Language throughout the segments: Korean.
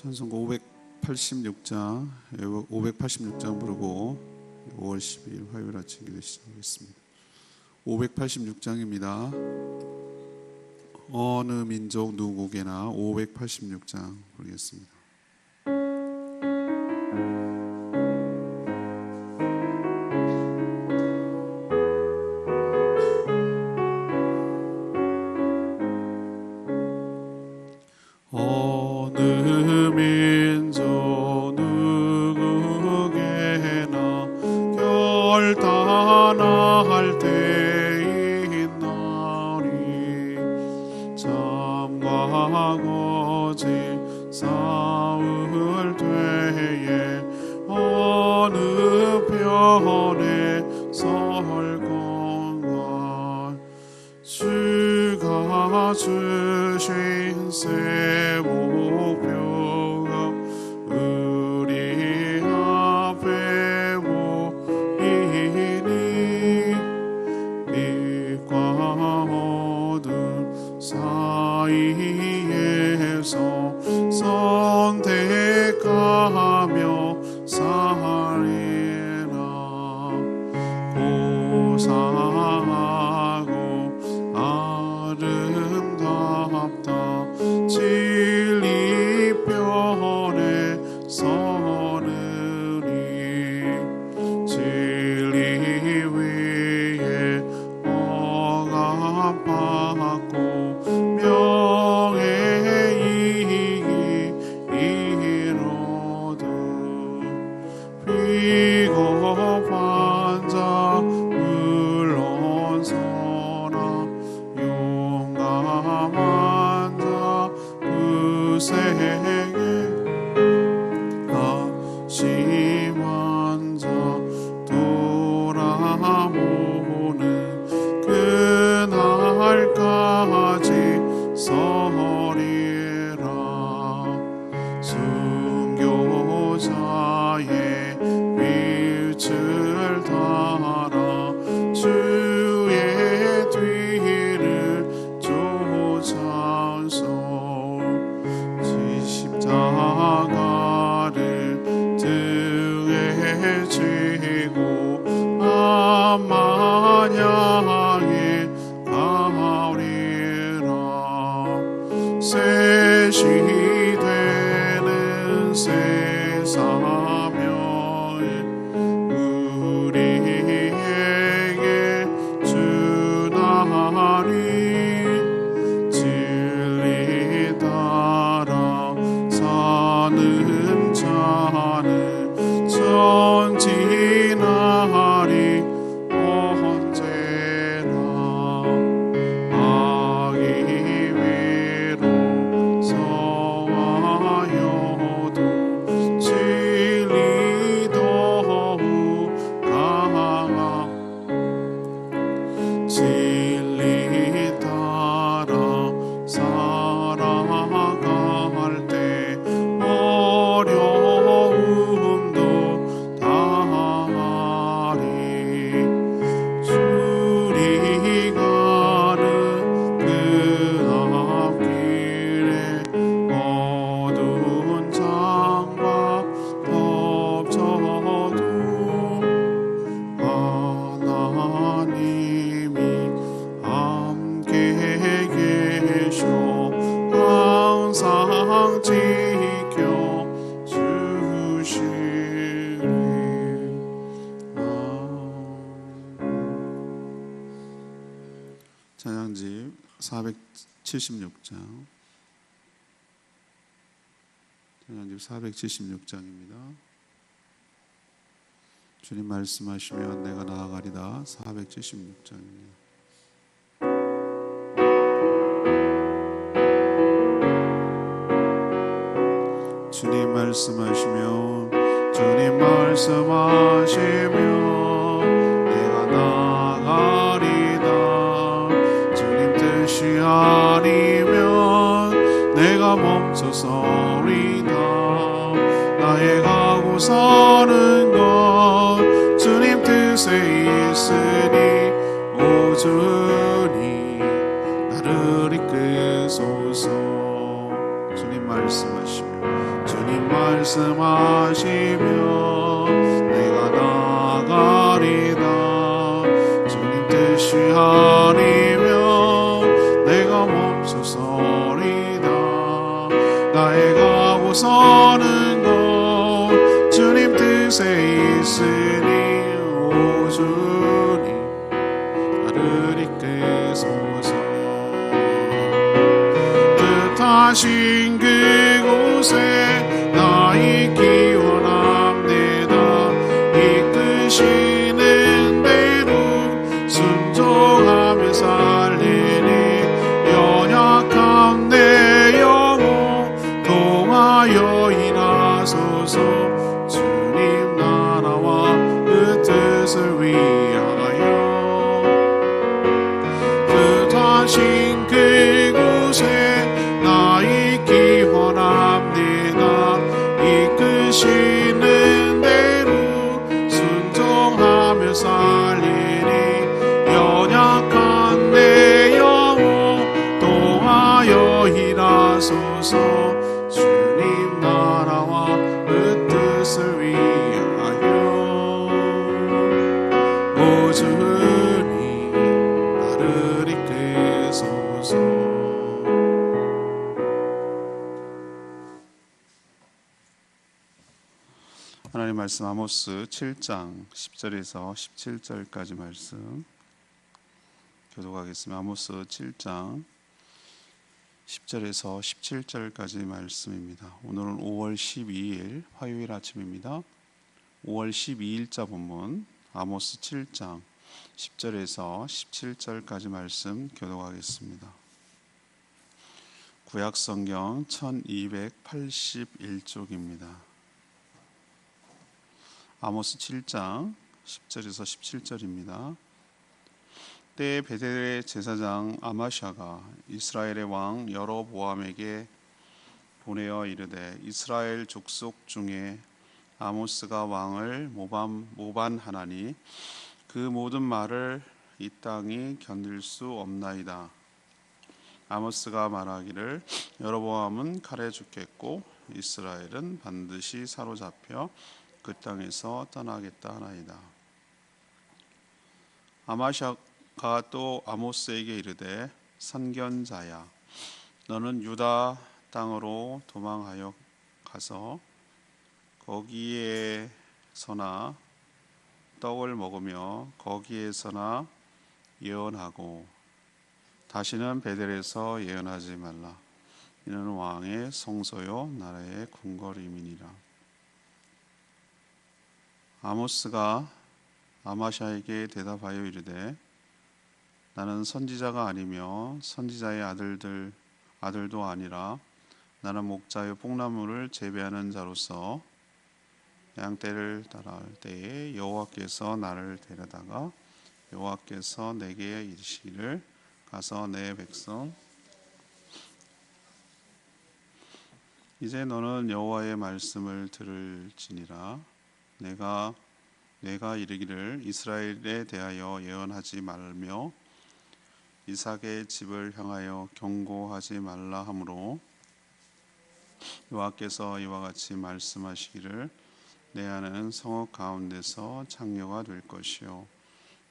찬송가 586장 부르고 5월 12일 화요일 아침 기도 시작하겠습니다. 586장입니다. 어느 민족 누구에게나 586장 부르겠습니다. 어느 민족 누구에게나 결단할 때 있나니 참과 거짓 싸울 때에 어느 편에 설 건가 주가 주신 새 목표가 우리 앞에 보이니 빛과 어둠 사이에서 선택하며 살리라. 고상하고 아름답다 진리 편에 서느니 진리 위에 억압받고 명예 이익이 이로도 비겁한 자 물론서나 용감한 자 구세에 심한 자 돌아오는 그날까지 서리라. 순교자의 빛을 따라 주의 뒤를 쫓아서 십자가를 등에 지고 암만 향해 가리라. 새 시되는 새 사명을 우리에게 주나니 진리 따라 사는 자는 전진하리 언제나. 악이 위로 서와여도 진리 더욱 강하 진리 따라 살아갈 때 어려움도 당하리. 주리 가는 그 앞길에 어두운 창과 덮쳐도 하나님이 함께 계셔 항상 지켜주시리. 찬양집 476장 찬양집 476장입니다. 주님 말씀하시면 내가 나아가리다. 476장입니다. 주님 말씀하시며 주님 말씀하시며 내가 나아가리다. 주님 뜻이 아니면 내가 멈춰서리다. 나의 가고 서는 것 주님 뜻에 있으니 오 주님 나를 이끌소서. 주님 말씀하시며 주님 말씀하시며 내가 나가리다. 주님 뜻이 아니면 내가 멈춰서리다. 나의 가고서는 것 주님 뜻에 있으니 오 주님 나를 이끄소서. 뜻하신 그곳에 나 있기 원합니다. 이끄시는 대로 순종하며 살리니 연약한 내 영혼 통하여 일하소서. 주님 나라와 그 뜻을 위하여 뜻하신 그곳에 나 있기 원합니다. 이끄시는 대로 순종하며 살리니 연약한 내 영혼 통하여 일하소서. 주님 나라와 그 뜻을 위하여 오 주님 나를 이끄소서. 하나님 말씀 아모스 7장 10절에서 17절까지 말씀 교독하겠습니다. 아모스 7장 10절에서 17절까지 말씀입니다. 오늘은 5월 12일 화요일 아침입니다. 5월 12일자 본문 아모스 7장 10절에서 17절까지 말씀 교독하겠습니다. 구약성경 1281쪽입니다. 아모스 7장 10절에서 17절입니다. 때에 베델의 제사장 아마샤가 이스라엘의 왕 여로보암에게 보내어 이르되 이스라엘 족속 중에 아모스가 왕을 모반하나니 그 모든 말을 이 땅이 견딜 수 없나이다. 아모스가 말하기를 여로보암은 칼에 죽겠고 이스라엘은 반드시 사로잡혀 그 땅에서 떠나겠다 하나이다. 아마샤가 또 아모스에게 이르되 선견자야 너는 유다 땅으로 도망하여 가서 거기에서나 떡을 먹으며 거기에서나 예언하고 다시는 베델에서 예언하지 말라. 이는 왕의 성소요 나라의 궁궐임이니라. 아모스가 아마샤에게 대답하여 이르되 나는 선지자가 아니며 선지자의 아들도 아니라 나는 목자요 뽕나무를 재배하는 자로서 양떼를 따라올 때에 여호와께서 나를 데려다가 여호와께서 내게 이르시기를 가서 내 백성 이제 너는 여호와의 말씀을 들을지니라. 내가 이르기를 이스라엘에 대하여 예언하지 말며 이삭의 집을 향하여 경고하지 말라 하므로 여호와께서 이와 같이 말씀하시기를 내 아내는 성읍 가운데서 창녀가 될 것이요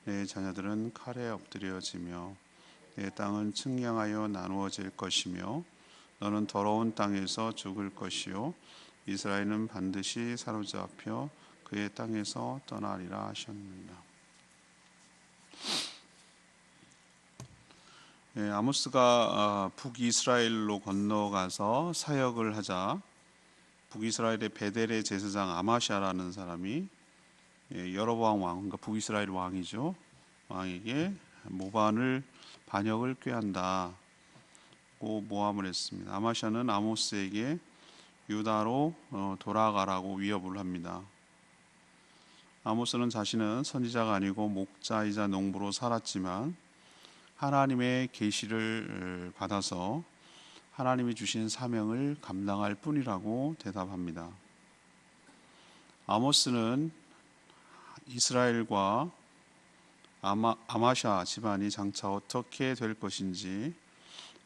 내 자녀들은 칼에 엎드려지며 내 땅은 측량하여 나누어질 것이며 너는 더러운 땅에서 죽을 것이요 이스라엘은 반드시 사로잡혀 그의 땅에서 떠나리라 하셨느니라. 아모스가 북이스라엘로 건너가서 사역을 하자 북이스라엘의 베델의 제사장 아마샤라는 사람이 여로보암 왕, 그러니까 북이스라엘 왕이죠. 왕에게 모반을 반역을 꾀한다고 모함을 했습니다. 아마샤는 아모스에게 유다로 돌아가라고 위협을 합니다. 아모스는 자신은 선지자가 아니고 목자이자 농부로 살았지만 하나님의 계시를 받아서 하나님이 주신 사명을 감당할 뿐이라고 대답합니다. 아모스는 이스라엘과 아마샤 집안이 장차 어떻게 될 것인지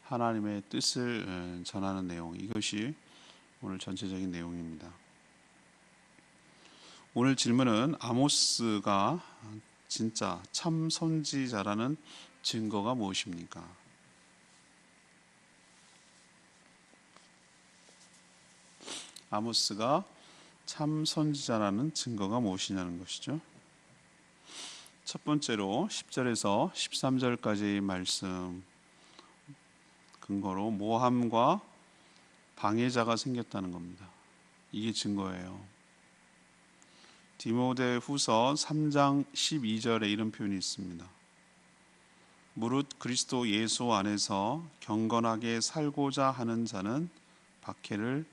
하나님의 뜻을 전하는 내용, 이것이 오늘 전체적인 내용입니다. 오늘 질문은 아모스가 진짜 참 선지자라는 증거가 무엇입니까? 아모스가 참 선지자라는 증거가 무엇이냐는 것이죠. 첫 번째로 10절에서 13절까지의 말씀 근거로 모함과 방해자가 생겼다는 겁니다. 이게 증거예요. 디모데후서 3장 12절에 이런 표현이 있습니다. 무릇 그리스도 예수 안에서 경건하게 살고자 하는 자는 박해를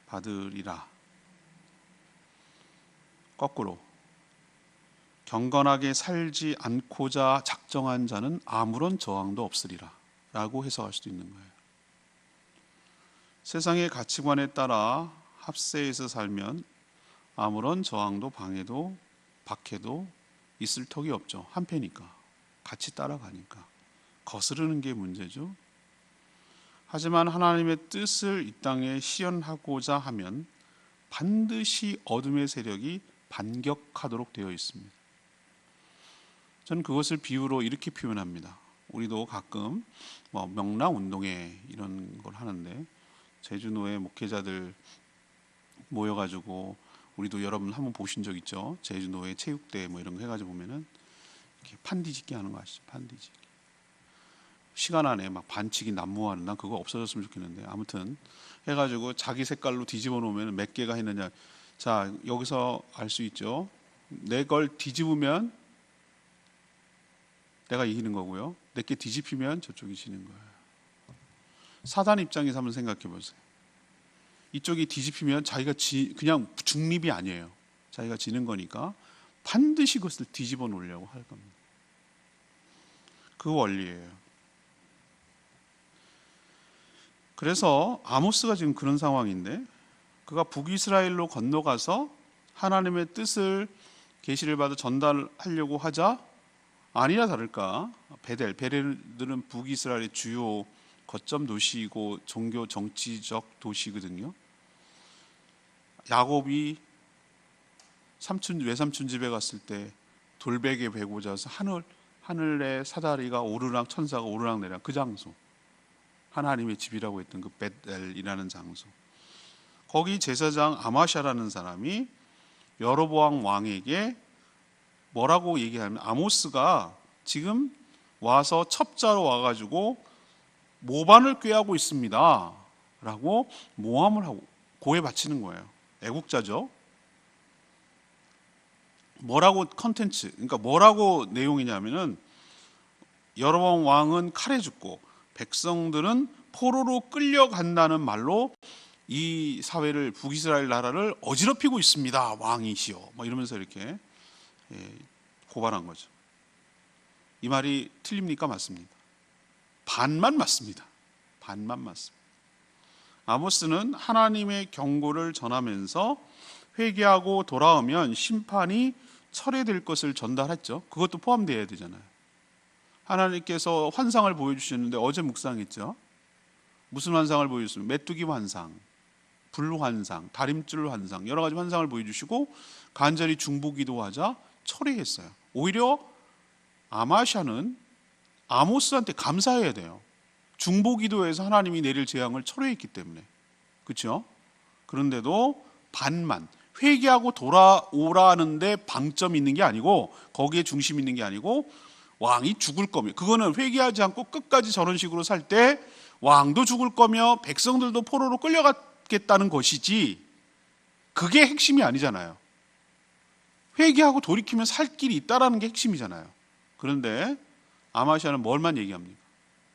받으리라. 거꾸로 경건하게 살지 않고자 작정한 자는 아무런 저항도 없으리라 라고 해석할 수도 있는 거예요. 세상의 가치관에 따라 합세해서 살면 아무런 저항도 방해도 박해도 있을 턱이 없죠. 한패니까, 같이 따라가니까. 거스르는 게 문제죠. 하지만 하나님의 뜻을 이 땅에 실현하고자 하면 반드시 어둠의 세력이 반격하도록 되어 있습니다. 저는 그것을 비유로 이렇게 표현합니다. 우리도 가끔 명랑운동회 이런 걸 하는데 제주노회 목회자들 모여가지고 우리도 여러분 한번 보신 적 있죠? 제주노회 체육대회 이런 거 해가지고 보면은 이렇게 판디짓기 하는 거 아시죠? 판디짓기. 시간 안에 막 반칙이 난무하는, 난 그거 없어졌으면 좋겠는데 아무튼 해가지고 자기 색깔로 뒤집어 놓으면 몇 개가 했느냐. 자, 여기서 알 수 있죠. 내 걸 뒤집으면 내가 이기는 거고요. 내게 뒤집히면 저쪽이 지는 거예요. 사단 입장에서 한번 생각해 보세요. 이쪽이 뒤집히면 자기가 그냥 중립이 아니에요. 자기가 지는 거니까 반드시 그것을 뒤집어 놓으려고 할 겁니다. 그 원리예요. 그래서 아모스가 지금 그런 상황인데 그가 북이스라엘로 건너가서 하나님의 뜻을 계시를 받아 전달하려고 하자 아니나 다를까 베델은 북이스라엘의 주요 거점 도시이고 종교 정치적 도시거든요. 야곱이 외삼촌 집에 갔을 때 돌베개 베고 자서 하늘에 사다리가 오르락 천사가 오르락 내리락 그 장소, 하나님의 집이라고 했던 그 베델이라는 장소, 거기 제사장 아마샤라는 사람이 여로보암 왕에게 뭐라고 얘기하면 아모스가 지금 와서 첩자로 와가지고 모반을 꾀하고 있습니다 라고 모함을 하고 고해 바치는 거예요. 애국자죠. 뭐라고 컨텐츠, 그러니까 뭐라고 내용이냐면은 여로보암 왕은 칼에 죽고 백성들은 포로로 끌려간다는 말로 이 사회를, 북이스라엘 나라를 어지럽히고 있습니다 왕이시여, 이러면서 이렇게 고발한 거죠. 이 말이 틀립니까? 맞습니다. 반만 맞습니다. 반만 맞습니다. 아모스는 하나님의 경고를 전하면서 회개하고 돌아오면 심판이 철회될 것을 전달했죠. 그것도 포함되어야 되잖아요. 하나님께서 환상을 보여주셨는데 어제 묵상했죠. 무슨 환상을 보여주셨어요? 메뚜기 환상, 불 환상, 다림줄 환상, 여러 가지 환상을 보여주시고 간절히 중보기도하자 철회했어요. 오히려 아마샤는 아모스한테 감사해야 돼요. 중보기도에서 하나님이 내릴 재앙을 철회했기 때문에. 그렇죠? 그런데도 반만 회개하고 돌아오라는데 방점이 있는 게 아니고, 거기에 중심이 있는 게 아니고 왕이 죽을 거며, 그거는 회개하지 않고 끝까지 저런 식으로 살 때 왕도 죽을 거며 백성들도 포로로 끌려갔겠다는 것이지, 그게 핵심이 아니잖아요. 회개하고 돌이키면 살 길이 있다라는 게 핵심이잖아요. 그런데 아마시아는 뭘만 얘기합니까?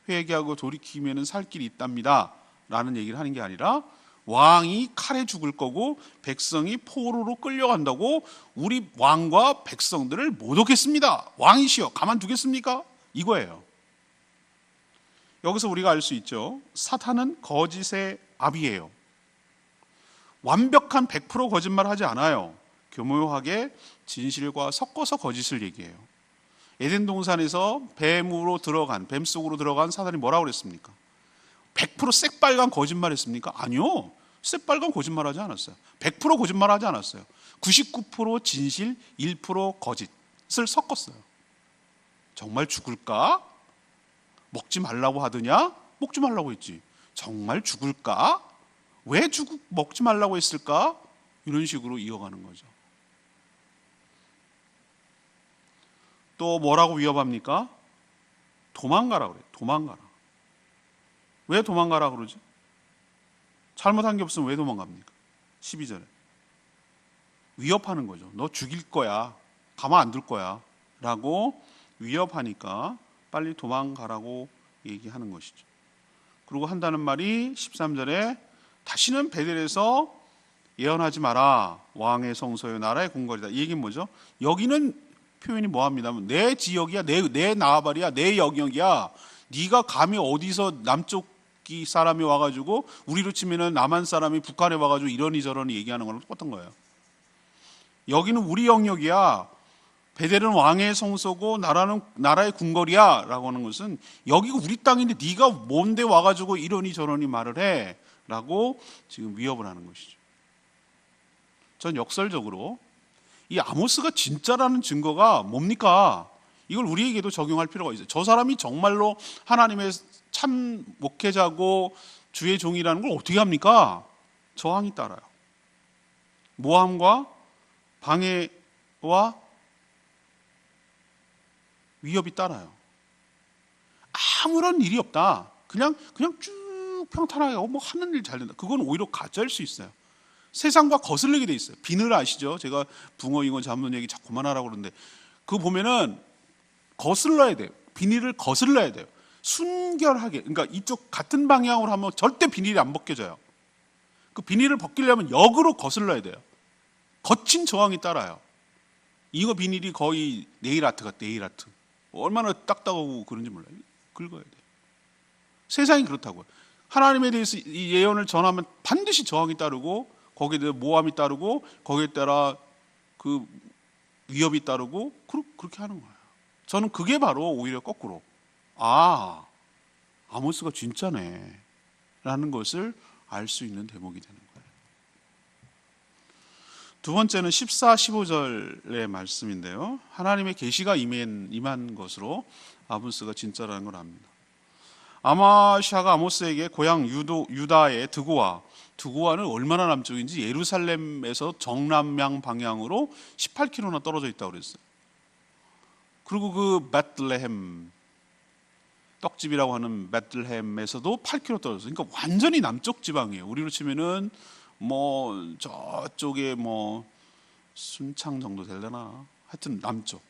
회개하고 돌이키면 살 길이 있답니다 라는 얘기를 하는 게 아니라 왕이 칼에 죽을 거고 백성이 포로로 끌려간다고 우리 왕과 백성들을 모독했습니다. 왕이시여 가만두겠습니까? 이거예요. 여기서 우리가 알 수 있죠. 사탄은 거짓의 아비예요. 완벽한 100% 거짓말하지 않아요. 교묘하게 진실과 섞어서 거짓을 얘기해요. 에덴 동산에서 뱀 속으로 들어간 사단이 뭐라고 그랬습니까? 100% 새빨간 거짓말 했습니까? 아니요. 새빨간 거짓말하지 않았어요. 100% 거짓말하지 않았어요. 99% 진실, 1% 거짓을 섞었어요. 정말 죽을까? 먹지 말라고 하더냐? 먹지 말라고 했지. 정말 죽을까? 왜 먹지 말라고 했을까? 이런 식으로 이어가는 거죠. 또 뭐라고 위협합니까? 도망가라 그래요. 도망가라. 왜 도망가라 그러지? 잘못한 게 없으면 왜 도망갑니까? 12절에 위협하는 거죠. 너 죽일 거야. 가만 안 둘 거야. 라고 위협하니까 빨리 도망가라고 얘기하는 것이죠. 그리고 한다는 말이 13절에 다시는 베델에서 예언하지 마라. 왕의 성소요 나라의 궁궐이다. 이 얘기는 뭐죠? 여기는 표현이 뭐합니다. 내 지역이야. 내 나발이야. 내 영역이야. 네가 감히 어디서 남쪽 사람이 와가지고 우리로 치면은 남한 사람이 북한에 와가지고 이러니 저러니 얘기하는 거랑 똑같은 거예요. 여기는 우리 영역이야. 베델은 왕의 성소고 나라의 궁궐이야 라고 하는 것은 여기가 우리 땅인데 네가 뭔데 와가지고 이러니 저러니 말을 해 라고 지금 위협을 하는 것이죠. 전 역설적으로 이 아모스가 진짜라는 증거가 뭡니까? 이걸 우리에게도 적용할 필요가 있어요. 저 사람이 정말로 하나님의 참 목회자고 주의 종이라는 걸 어떻게 합니까? 저항이 따라요. 모함과 방해와 위협이 따라요. 아무런 일이 없다. 그냥 쭉 평탄하게 뭐 하는 일 잘 된다. 그건 오히려 가짜일 수 있어요. 세상과 거슬리게 돼 있어요. 비늘 아시죠? 제가 붕어 잉어 잡는 얘기 자꾸 그만하라고 그러는데 그거 보면은 거슬러야 돼요. 비닐을 거슬러야 돼요. 순결하게. 그러니까 이쪽 같은 방향으로 하면 절대 비닐이 안 벗겨져요. 그 비닐을 벗기려면 역으로 거슬러야 돼요. 거친 저항이 따라요. 잉어 비닐이 거의 네일 아트 같아. 네일 아트. 얼마나 딱딱하고 그런지 몰라요. 긁어야 돼요. 세상이 그렇다고요. 하나님에 대해서 이 예언을 전하면 반드시 저항이 따르고 거기에 대해 모함이 따르고 거기에 따라 그 위협이 따르고 그렇게 하는 거예요. 저는 그게 바로 오히려 거꾸로 아모스가 진짜네 라는 것을 알 수 있는 대목이 되는 거예요. 두 번째는 14, 15절의 말씀인데요. 하나님의 계시가 임한 것으로 아모스가 진짜라는 걸 압니다. 아마샤가 아모스에게 고향 유다의 드고아는 얼마나 남쪽인지 예루살렘에서 정남향 방향으로 18km나 떨어져 있다고 그랬어요. 그리고 그 베들레헴 떡집이라고 하는 베들레헴에서도 8km 떨어졌어요. 그러니까 완전히 남쪽 지방이에요. 우리로 치면은 뭐 저쪽에 뭐 순창 정도 되려나? 하여튼 남쪽.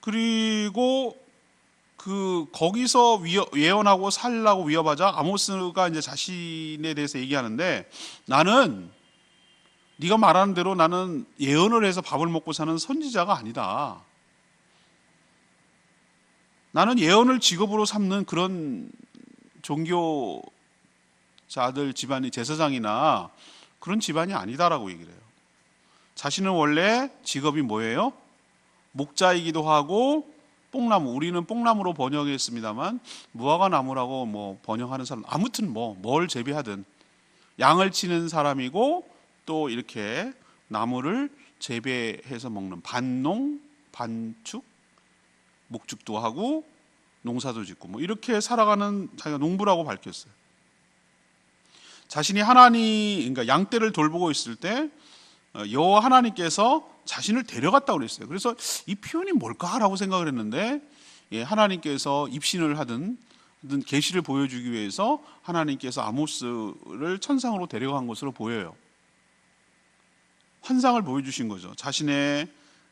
그리고 거기서 예언하고 살라고 위협하자 아모스가 이제 자신에 대해서 얘기하는데 나는 네가 말하는 대로 나는 예언을 해서 밥을 먹고 사는 선지자가 아니다. 나는 예언을 직업으로 삼는 그런 종교자들 집안이 제사장이나 그런 집안이 아니다라고 얘기를 해요. 자신은 원래 직업이 뭐예요? 목자이기도 하고 뽕나무, 우리는 뽕나무로 번역했습니다만 무화과 나무라고 뭐 번역하는 사람, 아무튼 뭘 재배하든 양을 치는 사람이고 또 이렇게 나무를 재배해서 먹는 반농, 반축, 목축도 하고 농사도 짓고 뭐 이렇게 살아가는 자기가 농부라고 밝혔어요. 자신이 그러니까 양떼를 돌보고 있을 때 여호와 하나님께서 자신을 데려갔다고 그랬어요. 그래서 이 표현이 뭘까라고 생각을 했는데 하나님께서 입신을 하든 계시를 보여주기 위해서 하나님께서 아모스를 천상으로 데려간 것으로 보여요. 환상을 보여주신 거죠. 자신의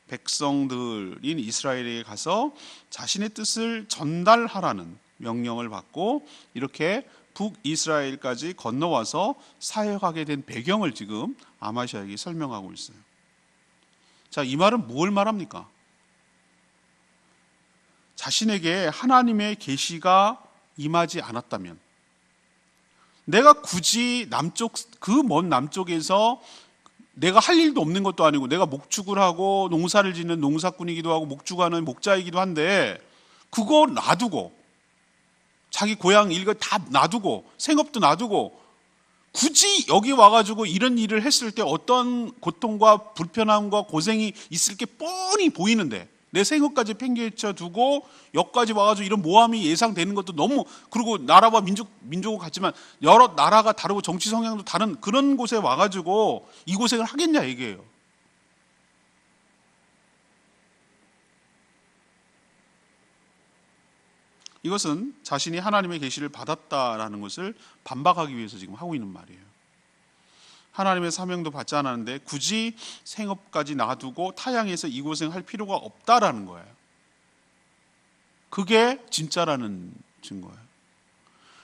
백성들인 이스라엘에게 가서 자신의 뜻을 전달하라는 명령을 받고 이렇게 북이스라엘까지 건너와서 사역하게 된 배경을 지금 아마시아에게 설명하고 있어요. 자, 이 말은 뭘 말합니까? 자신에게 하나님의 계시가 임하지 않았다면 내가 굳이 그 먼 남쪽에서 내가 할 일도 없는 것도 아니고 내가 목축을 하고 농사를 짓는 농사꾼이기도 하고 목축하는 목자이기도 한데 그거 놔두고 자기 고향 일거 다 놔두고 생업도 놔두고 굳이 여기 와가지고 이런 일을 했을 때 어떤 고통과 불편함과 고생이 있을 게 뻔히 보이는데 내 생업까지 팽개쳐 두고 여기까지 와가지고 이런 모함이 예상되는 것도 너무, 그리고 나라와 민족은 같지만 여러 나라가 다르고 정치 성향도 다른 그런 곳에 와가지고 이 고생을 하겠냐 얘기예요. 이것은 자신이 하나님의 계시를 받았다라는 것을 반박하기 위해서 지금 하고 있는 말이에요. 하나님의 사명도 받지 않았는데 굳이 생업까지 놔두고 타향해서 이 고생할 필요가 없다라는 거예요. 그게 진짜라는 증거예요.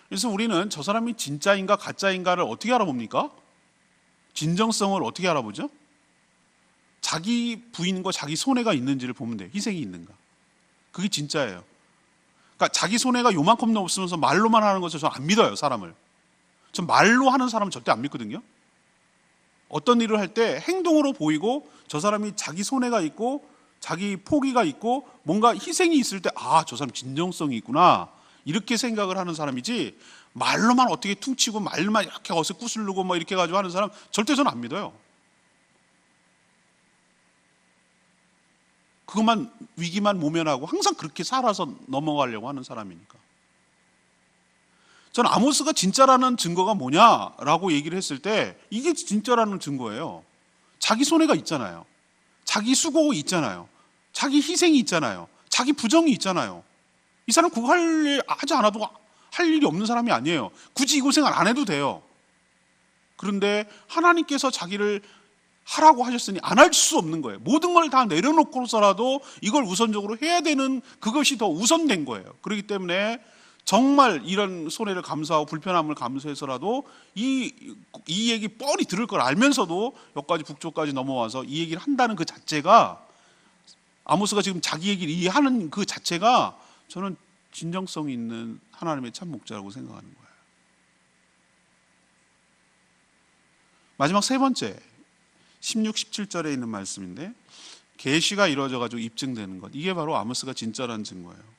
그래서 우리는 저 사람이 진짜인가 가짜인가를 어떻게 알아봅니까? 진정성을 어떻게 알아보죠? 자기 부인과 자기 손해가 있는지를 보면 돼요. 희생이 있는가. 그게 진짜예요. 그러니까 자기 손해가 요만큼도 없으면서 말로만 하는 것을 저는 안 믿어요, 사람을. 전 말로 하는 사람은 절대 안 믿거든요. 어떤 일을 할 때 행동으로 보이고 저 사람이 자기 손해가 있고 자기 포기가 있고 뭔가 희생이 있을 때 저 사람 진정성이 있구나 이렇게 생각을 하는 사람이지, 말로만 어떻게 퉁치고 말만 이렇게 어서 구슬르고 뭐 이렇게 가지고 하는 사람 절대 저는 안 믿어요. 그것만 위기만 모면하고 항상 그렇게 살아서 넘어가려고 하는 사람이니까. 저는 아모스가 진짜라는 증거가 뭐냐라고 얘기를 했을 때 이게 진짜라는 증거예요. 자기 손해가 있잖아요. 자기 수고 있잖아요. 자기 희생이 있잖아요. 자기 부정이 있잖아요. 이 사람 그거 하지 않아도 할 일이 없는 사람이 아니에요. 굳이 이 고생을 안 해도 돼요. 그런데 하나님께서 자기를 하라고 하셨으니 안 할 수 없는 거예요. 모든 걸 다 내려놓고서라도 이걸 우선적으로 해야 되는 그것이 더 우선된 거예요. 그렇기 때문에 정말 이런 손해를 감수하고 불편함을 감수해서라도 이 얘기 뻔히 들을 걸 알면서도 여기까지 북쪽까지 넘어와서 이 얘기를 한다는 그 자체가, 아모스가 지금 자기 얘기를 이해하는 그 자체가 저는 진정성이 있는 하나님의 참 목자라고 생각하는 거예요. 마지막 세 번째 16, 17절에 있는 말씀인데 계시가 이루어져 가지고 입증되는 것, 이게 바로 아모스가 진짜라는 증거예요.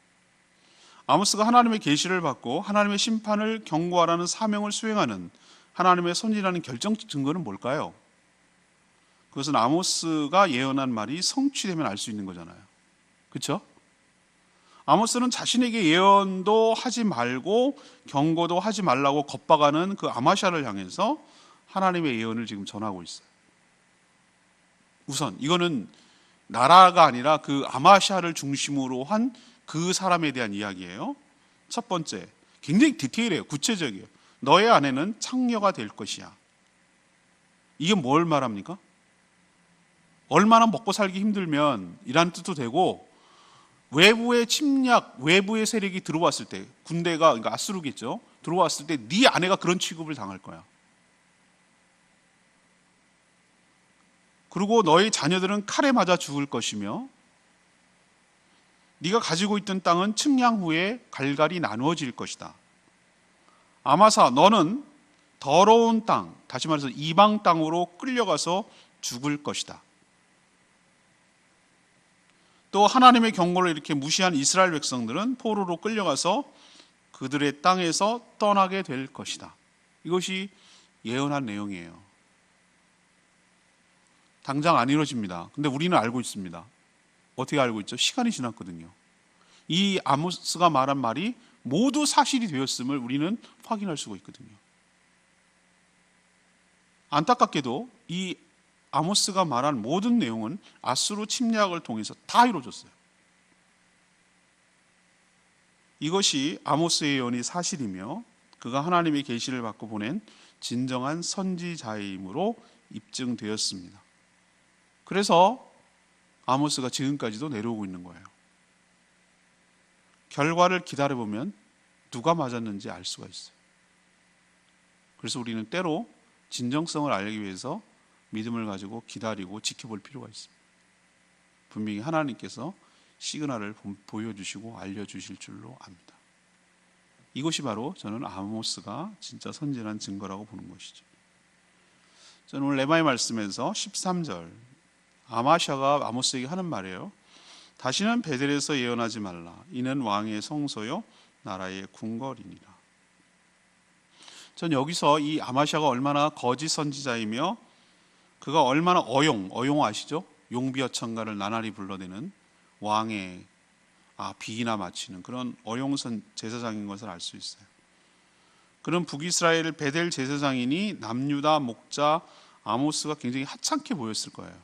아모스가 하나님의 계시를 받고 하나님의 심판을 경고하라는 사명을 수행하는 하나님의 선지라는 결정적 증거는 뭘까요? 그것은 아모스가 예언한 말이 성취되면 알 수 있는 거잖아요. 그렇죠? 아모스는 자신에게 예언도 하지 말고 경고도 하지 말라고 겁박하는 그 아마샤를 향해서 하나님의 예언을 지금 전하고 있어요. 우선 이거는 나라가 아니라 그 아마샤를 중심으로 한 그 사람에 대한 이야기예요. 첫 번째, 굉장히 디테일해요. 구체적이에요. 너의 아내는 창녀가 될 것이야. 이게 뭘 말합니까? 얼마나 먹고 살기 힘들면 이란 뜻도 되고, 외부의 침략, 외부의 세력이 들어왔을 때, 군대가, 그러니까 아수르겠죠, 들어왔을 때 네 아내가 그런 취급을 당할 거야. 그리고 너의 자녀들은 칼에 맞아 죽을 것이며 네가 가지고 있던 땅은 측량 후에 갈갈이 나누어질 것이다. 아마사, 너는 더러운 땅, 다시 말해서 이방 땅으로 끌려가서 죽을 것이다. 또 하나님의 경고를 이렇게 무시한 이스라엘 백성들은 포로로 끌려가서 그들의 땅에서 떠나게 될 것이다. 이것이 예언한 내용이에요. 당장 안 이루어집니다. 근데 우리는 알고 있습니다. 어떻게 알고 있죠? 시간이 지났거든요. 이 아모스가 말한 말이 모두 사실이 되었음을 우리는 확인할 수가 있거든요. 안타깝게도 이 아모스가 말한 모든 내용은 아수르 침략을 통해서 다 이루어졌어요. 이것이 아모스의 예언이 사실이며 그가 하나님의 계시를 받고 보낸 진정한 선지자임으로 입증되었습니다. 그래서 아모스가 지금까지도 내려오고 있는 거예요. 결과를 기다려보면 누가 맞았는지 알 수가 있어요. 그래서 우리는 때로 진정성을 알기 위해서 믿음을 가지고 기다리고 지켜볼 필요가 있습니다. 분명히 하나님께서 시그널을 보여주시고 알려주실 줄로 압니다. 이것이 바로 저는 아모스가 진짜 선지라는 증거라고 보는 것이죠. 저는 오늘 레마의 말씀에서 13절, 아마샤가 아모스에게 하는 말이에요. 다시는 베델에서 예언하지 말라. 이는 왕의 성소요 나라의 궁궐이니라. 전 여기서 이 아마시아가 얼마나 거짓 선지자이며 그가 얼마나 어용 아시죠? 용비어천가를 나날이 불러대는 왕의 비나 마치는 그런 어용선 제사장인 것을 알 수 있어요. 그런 북이스라엘 베델 제사장이니 남유다 목자 아모스가 굉장히 하찮게 보였을 거예요.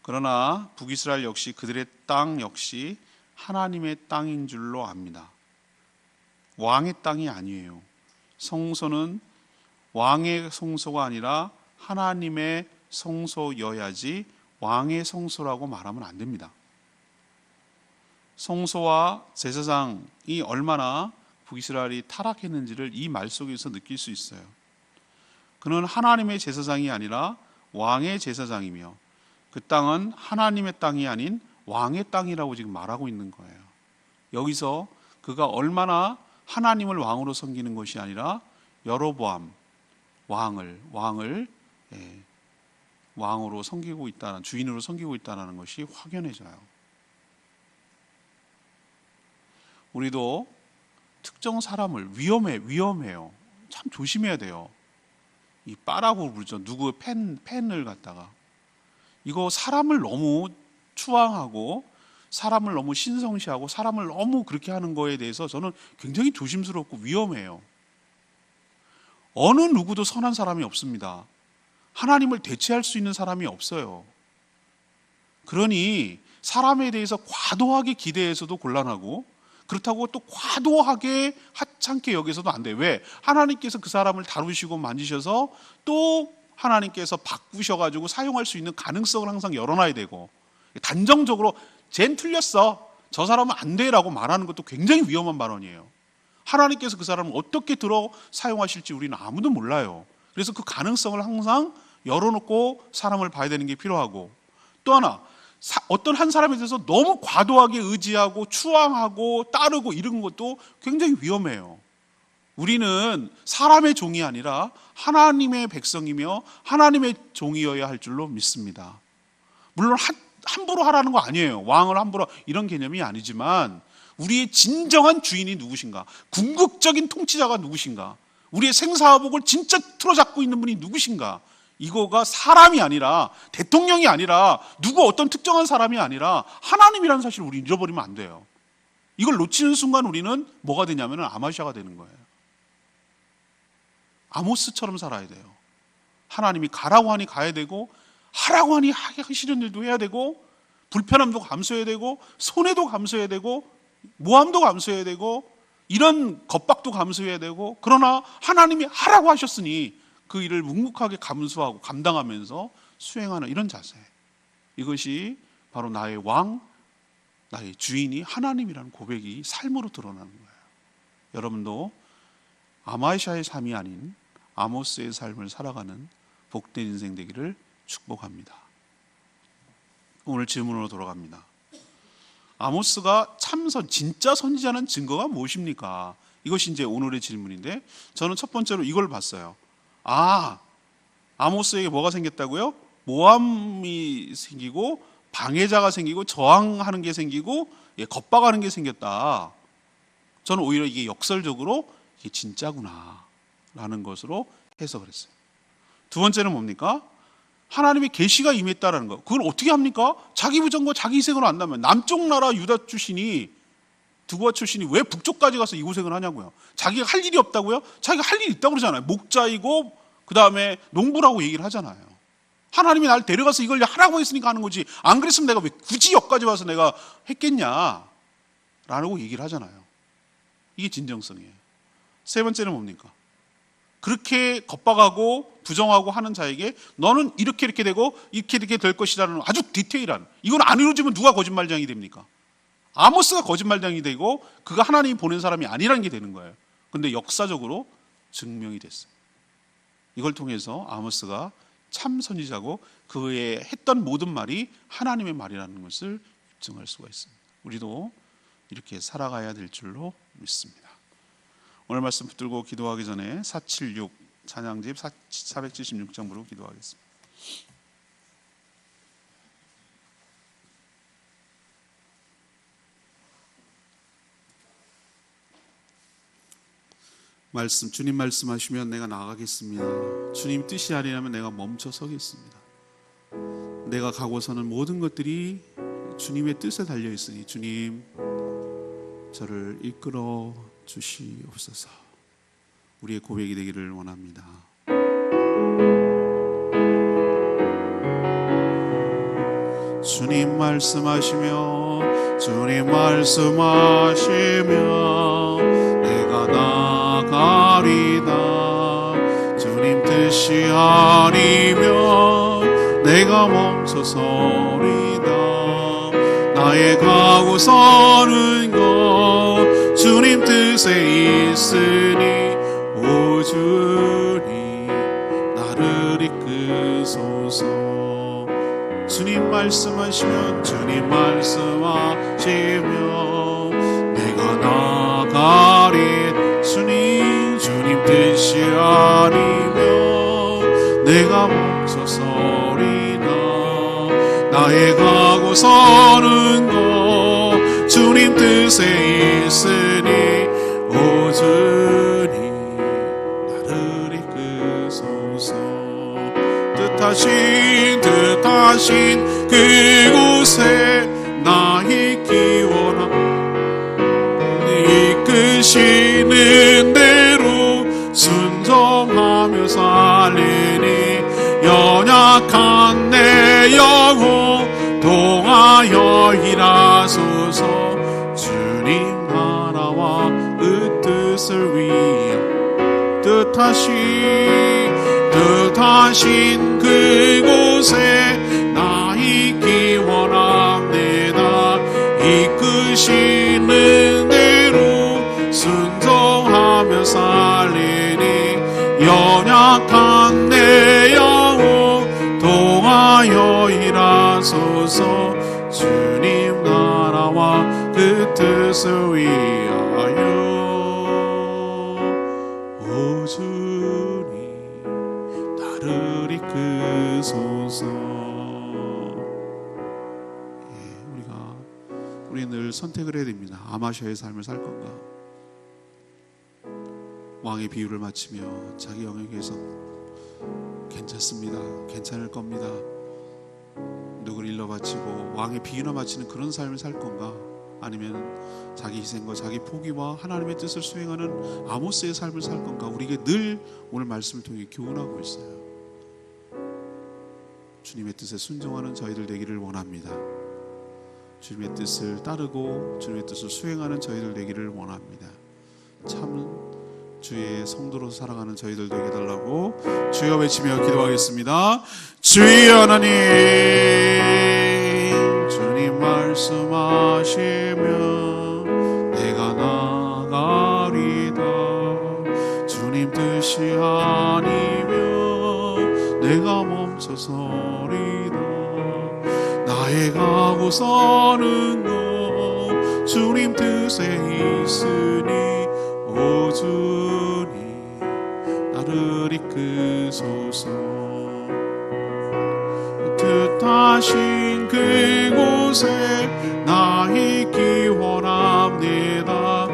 그러나 북이스라엘 역시 그들의 땅 역시 하나님의 땅인 줄로 압니다. 왕의 땅이 아니에요. 성소는 왕의 성소가 아니라 하나님의 성소여야지 왕의 성소라고 말하면 안 됩니다. 성소와 제사장이 얼마나 북이스라엘이 타락했는지를 이 말 속에서 느낄 수 있어요. 그는 하나님의 제사장이 아니라 왕의 제사장이며 그 땅은 하나님의 땅이 아닌 왕의 땅이라고 지금 말하고 있는 거예요. 여기서 그가 얼마나 하나님을 왕으로 섬기는 것이 아니라 여로보암 왕을 왕으로 섬기고 있다는, 주인으로 섬기고 있다는 것이 확연해져요. 우리도 특정 사람을 위험해요. 참 조심해야 돼요. 이 빠라고 부르죠. 누구 펜을 갖다가 이거 사람을 너무 추앙하고 사람을 너무 신성시하고 사람을 너무 그렇게 하는 거에 대해서 저는 굉장히 조심스럽고 위험해요. 어느 누구도 선한 사람이 없습니다. 하나님을 대체할 수 있는 사람이 없어요. 그러니 사람에 대해서 과도하게 기대해서도 곤란하고 그렇다고 또 과도하게 하찮게 여기서도 안 돼요. 왜? 하나님께서 그 사람을 다루시고 만지셔서 또 하나님께서 바꾸셔가지고 사용할 수 있는 가능성을 항상 열어놔야 되고 단정적으로 쟨 틀렸어, 저 사람은 안 돼 라고 말하는 것도 굉장히 위험한 발언이에요. 하나님께서 그 사람을 어떻게 들어 사용하실지 우리는 아무도 몰라요. 그래서 그 가능성을 항상 열어놓고 사람을 봐야 되는 게 필요하고, 또 하나 어떤 한 사람에 대해서 너무 과도하게 의지하고 추앙하고 따르고 이런 것도 굉장히 위험해요. 우리는 사람의 종이 아니라 하나님의 백성이며 하나님의 종이어야 할 줄로 믿습니다. 물론 함부로 하라는 거 아니에요. 왕을 함부로 이런 개념이 아니지만 우리의 진정한 주인이 누구신가? 궁극적인 통치자가 누구신가? 우리의 생사화복을 진짜 틀어잡고 있는 분이 누구신가? 이거가 사람이 아니라 대통령이 아니라 누구 어떤 특정한 사람이 아니라 하나님이라는 사실을 우리 잃어버리면 안 돼요. 이걸 놓치는 순간 우리는 뭐가 되냐면 아마시아가 되는 거예요. 아모스처럼 살아야 돼요. 하나님이 가라고 하니 가야 되고 하라고 하니 하기 싫은 일도 해야 되고 불편함도 감수해야 되고 손해도 감수해야 되고 모함도 감수해야 되고 이런 겁박도 감수해야 되고, 그러나 하나님이 하라고 하셨으니 그 일을 묵묵하게 감수하고 감당하면서 수행하는 이런 자세, 이것이 바로 나의 왕, 나의 주인이 하나님이라는 고백이 삶으로 드러나는 거예요. 여러분도 아마시아의 삶이 아닌 아모스의 삶을 살아가는 복된 인생 되기를 축복합니다. 오늘 질문으로 돌아갑니다. 아모스가 진짜 선지자는 증거가 무엇입니까? 이것이 이제 오늘의 질문인데, 저는 첫 번째로 이걸 봤어요. 아모스에게 뭐가 생겼다고요? 모함이 생기고 방해자가 생기고 저항하는 게 생기고 겁박하는 게 생겼다. 저는 오히려 이게 역설적으로 이게 진짜구나 라는 것으로 해석을 했어요. 두 번째는 뭡니까? 하나님의 계시가 임했다라는 거. 그걸 어떻게 합니까? 자기 부정과 자기 희생으로 안다면 남쪽 나라 유다 출신이, 두고와 출신이 왜 북쪽까지 가서 이 고생을 하냐고요. 자기가 할 일이 없다고요? 자기가 할 일이 있다고 그러잖아요. 목자이고 그 다음에 농부라고 얘기를 하잖아요. 하나님이 날 데려가서 이걸 하라고 했으니까 하는 거지, 안 그랬으면 내가 왜 굳이 여기까지 와서 내가 했겠냐 라고 얘기를 하잖아요. 이게 진정성이에요. 세 번째는 뭡니까? 그렇게 겁박하고 부정하고 하는 자에게 너는 이렇게 되고 이렇게 될 것이라는 아주 디테일한, 이건 안 이루어지면 누가 거짓말장이 됩니까? 아모스가 거짓말장이 되고 그가 하나님이 보낸 사람이 아니라는 게 되는 거예요. 그런데 역사적으로 증명이 됐어요. 이걸 통해서 아모스가 참 선지자고 그의 했던 모든 말이 하나님의 말이라는 것을 입증할 수가 있습니다. 우리도 이렇게 살아가야 될 줄로 믿습니다. 오늘 말씀 붙들고 기도하기 전에 476 찬양집 476장 부르고 기도하겠습니다. 주님 말씀하시면 내가 나가겠습니다. 주님 뜻이 아니라면 내가 멈춰 서겠습니다. 내가 가고서는 모든 것들이 주님의 뜻에 달려 있으니 주님 저를 이끌어 주시옵소서. 우리의 고백이 되기를 원합니다. 주님 말씀하시며 내가 나가리다. 주님 뜻이 아니면 내가 멈춰서리다. 나의 가고서는 것 주님 뜻에 있으니 오 주님 나를 이끄소서. 주님 말씀하시면 내가 나가리. 주님 뜻이 아니면 내가 멈춰서리다. 나의 가고서는 것 주님 뜻에 있으니 오 주님 나를 이끄소서. 뜻하신 그곳에 나 있기 이끄시는 대로 순종하며 살리니 연약한 내 영혼 동하여 일하소서. 주님 나라와 그 뜻을 위하여 뜻하신 그곳에 나 있기 원합니다. 이끄시는 대로 순종하며 살리니 연약한 내 영혼 동하여 일하소서. 주님 나라와 그 뜻을 위하여 오 주님 나를 이끄소서. 우리 늘 선택을 해야 됩니다. 아마샤의 삶을 살 건가, 왕의 비유를 마치며 자기 영역에서 괜찮습니다, 괜찮을 겁니다, 누구를 일러 바치고 왕의 비유나 마치는 그런 삶을 살 건가, 아니면 자기 희생과 자기 포기와 하나님의 뜻을 수행하는 아모스의 삶을 살 건가. 우리에게 늘 오늘 말씀을 통해 교훈하고 있어요. 주님의 뜻에 순종하는 저희들 되기를 원합니다. 주님의 뜻을 따르고 주님의 뜻을 수행하는 저희들 되기를 원합니다. 참 주의 성도로 살아가는 저희들 되게 해달라고 주여 외치며 기도하겠습니다. 주여 하나님, 주님 말씀하시면 내가 나가리다. 주님 뜻이 아니면 내가 멈춰서리다. 나의 가고서는 것 주님 뜻에 있으니 오 주님 나를 이끄소서. 뜻하신 그곳에 나 있기 원합니다.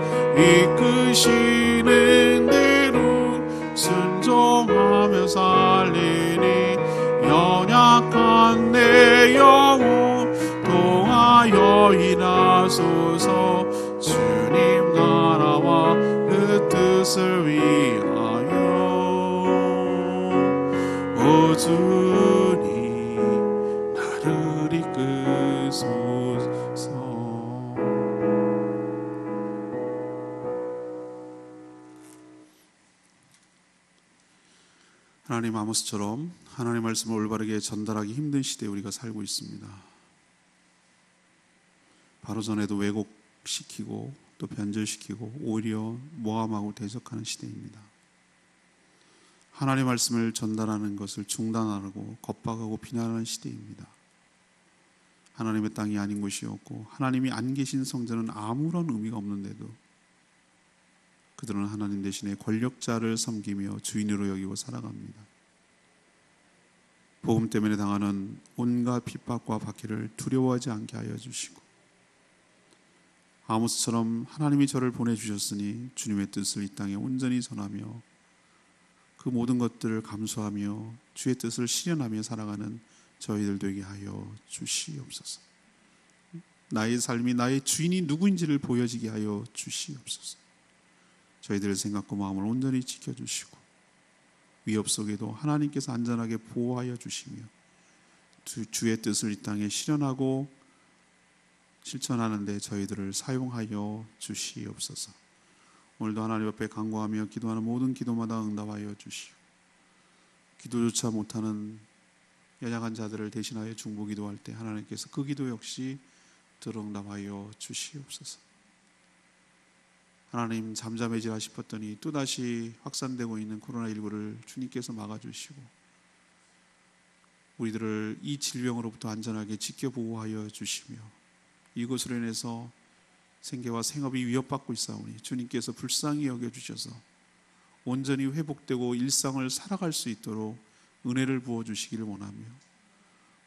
이끄시는 대로 순종하며 살리니 연약한 내 영혼 동하여 일하소서. 주님 나라와 그 뜻을 위하여 오 주님 나를 이끄소서. 하나님, 아모스처럼 하나님의 말씀을 올바르게 전달하기 힘든 시대에 우리가 살고 있습니다. 바로 전에도 왜곡시키고 또 변절시키고 오히려 모함하고 대적하는 시대입니다. 하나님의 말씀을 전달하는 것을 중단하고 겁박하고 비난하는 시대입니다. 하나님의 땅이 아닌 곳이었고 하나님이 안 계신 성전은 아무런 의미가 없는데도 그들은 하나님 대신에 권력자를 섬기며 주인으로 여기고 살아갑니다. 복음 때문에 당하는 온갖 핍박과 박해를 두려워하지 않게 하여 주시고 아모스처럼 하나님이 저를 보내주셨으니 주님의 뜻을 이 땅에 온전히 전하며 그 모든 것들을 감수하며 주의 뜻을 실현하며 살아가는 저희들 되게 하여 주시옵소서. 나의 삶이 나의 주인이 누구인지를 보여지게 하여 주시옵소서. 저희들의 생각과 마음을 온전히 지켜주시고 위협 속에도 하나님께서 안전하게 보호하여 주시며 주의 뜻을 이 땅에 실현하고 실천하는 데 저희들을 사용하여 주시옵소서. 오늘도 하나님 앞에 간구하며 기도하는 모든 기도마다 응답하여 주시오. 기도조차 못하는 연약한 자들을 대신하여 중보 기도할 때 하나님께서 그 기도 역시 들응답하여 주시옵소서. 하나님, 잠잠해지라 싶었더니 또다시 확산되고 있는 코로나19를 주님께서 막아주시고 우리들을 이 질병으로부터 안전하게 지켜보호하여 주시며 이것으로 인해서 생계와 생업이 위협받고 있사오니 주님께서 불쌍히 여겨주셔서 온전히 회복되고 일상을 살아갈 수 있도록 은혜를 부어주시기를 원하며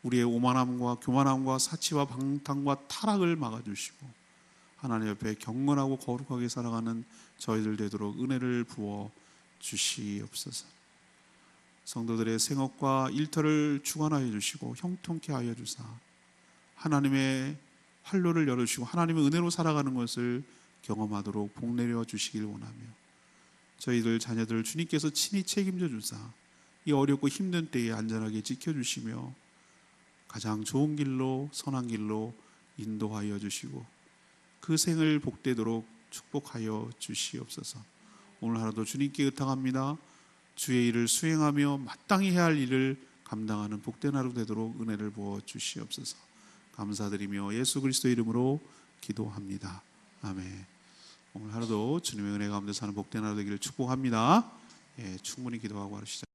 우리의 오만함과 교만함과 사치와 방탕과 타락을 막아주시고 하나님 옆에 경건하고 거룩하게 살아가는 저희들 되도록 은혜를 부어 주시옵소서. 성도들의 생업과 일터를 주관하여 주시고 형통케 하여 주사 하나님의 활로를 열어주시고 하나님의 은혜로 살아가는 것을 경험하도록 복내려 주시길 원하며 저희들 자녀들 주님께서 친히 책임져 주사 이 어렵고 힘든 때에 안전하게 지켜주시며 가장 좋은 길로 선한 길로 인도하여 주시고 그 생을 복되도록 축복하여 주시옵소서. 오늘 하루도 주님께 의탁합니다. 주의 일을 수행하며 마땅히 해야 할 일을 감당하는 복된 하루 되도록 은혜를 부어 주시옵소서. 감사드리며 예수 그리스도 이름으로 기도합니다. 아멘. 오늘 하루도 주님의 은혜 가운데 사는 복된 하루 되기를 축복합니다. 충분히 기도하고 하루 시작.